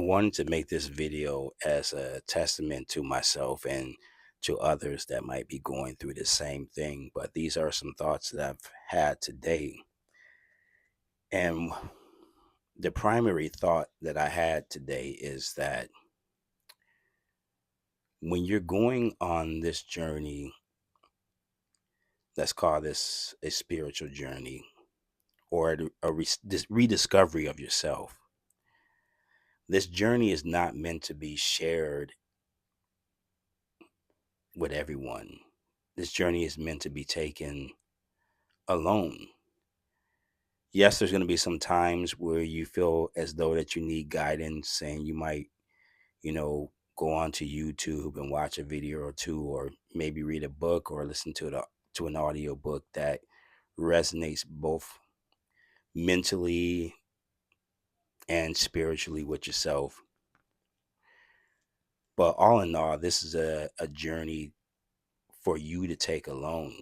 wanted to make this video as a testament to myself and to others that might be going through the same thing. But these are some thoughts that I've had today. And the primary thought that I had today is that when you're going on this journey, let's call this a spiritual journey or this rediscovery of yourself, this journey is not meant to be shared with everyone. This journey is meant to be taken alone. Yes, there's going to be some times where you feel as though that you need guidance and you might, go onto YouTube and watch a video or two, or maybe read a book or listen to an audio book that resonates both mentally and spiritually with yourself. But all in all, this is a journey for you to take alone.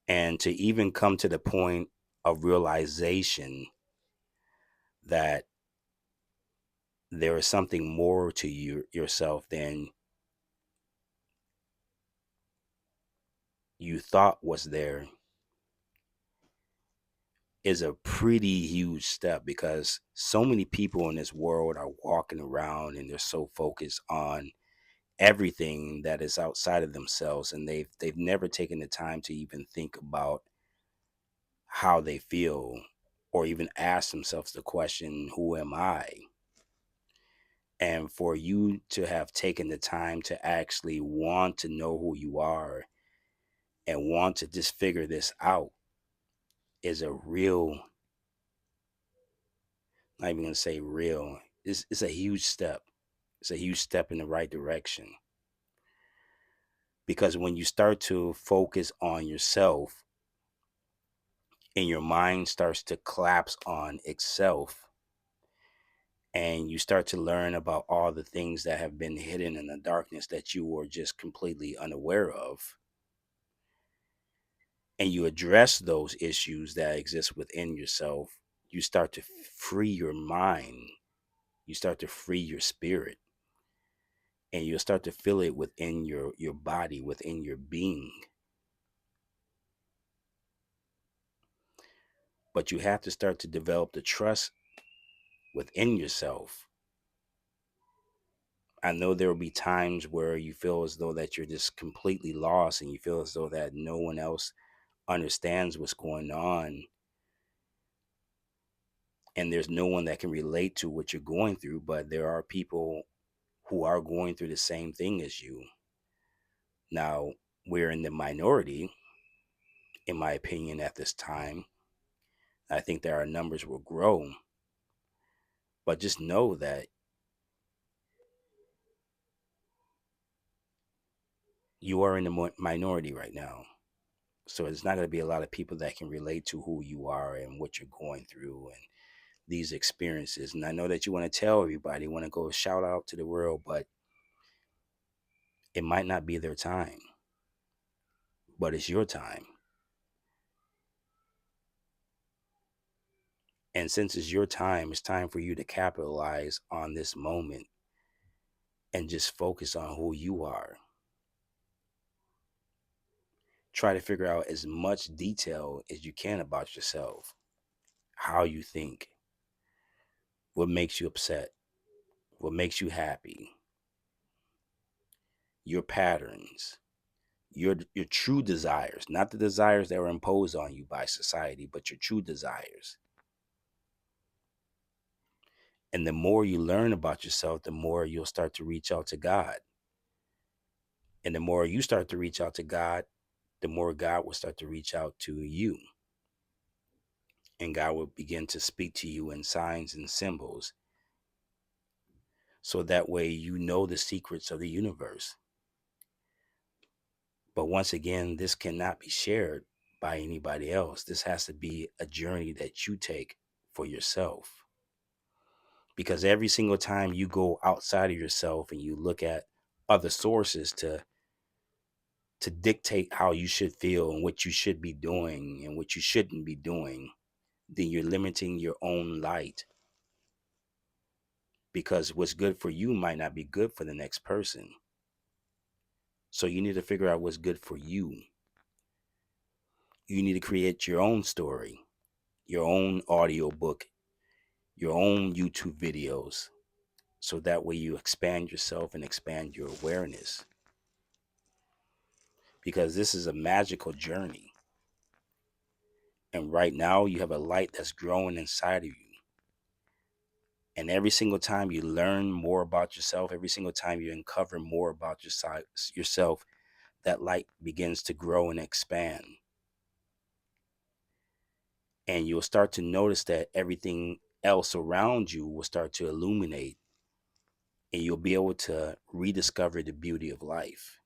And to even come to the point of realization that there is something more to yourself than you thought was there is a pretty huge step, because so many people in this world are walking around and they're so focused on everything that is outside of themselves, and they've never taken the time to even think about how they feel or even ask themselves the question, who am I? And for you to have taken the time to actually want to know who you are and want to just figure this out is a real, not even gonna say real, it's a huge step. It's a huge step in the right direction. Because when you start to focus on yourself and your mind starts to collapse on itself, and you start to learn about all the things that have been hidden in the darkness that you were just completely unaware of, and you address those issues that exist within yourself, you start to free your mind, you start to free your spirit, and you'll start to feel it within your body, within your being. But you have to start to develop the trust within yourself. I know there will be times where you feel as though that you're just completely lost and you feel as though that no one else understands what's going on, and there's no one that can relate to what you're going through, but there are people who are going through the same thing as you. Now, we're in the minority, in my opinion, at this time. I think that our numbers will grow, but just know that you are in the minority right now. So it's not going to be a lot of people that can relate to who you are and what you're going through and these experiences. And I know that you want to tell everybody, want to go shout out to the world, but it might not be their time, but it's your time. And since it's your time, it's time for you to capitalize on this moment and just focus on who you are. Try to figure out as much detail as you can about yourself, how you think, what makes you upset, what makes you happy, your patterns, your true desires, not the desires that were imposed on you by society, but your true desires. And the more you learn about yourself, the more you'll start to reach out to God. And the more you start to reach out to God, the more God will start to reach out to you. And God will begin to speak to you in signs and symbols. So that way you know the secrets of the universe. But once again, this cannot be shared by anybody else. This has to be a journey that you take for yourself. Because every single time you go outside of yourself and you look at other sources to dictate how you should feel and what you should be doing and what you shouldn't be doing, then you're limiting your own light, because what's good for you might not be good for the next person. So you need to figure out what's good for you. You need to create your own story, your own audio book, your own YouTube videos, so that way you expand yourself and expand your awareness, because this is a magical journey. And right now you have a light that's growing inside of you. And every single time you learn more about yourself, every single time you uncover more about yourself, that light begins to grow and expand. And you'll start to notice that everything else around you will start to illuminate, and you'll be able to rediscover the beauty of life.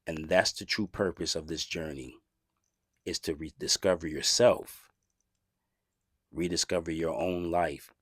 And that's the true purpose of this journey, is to rediscover yourself, rediscover your own life,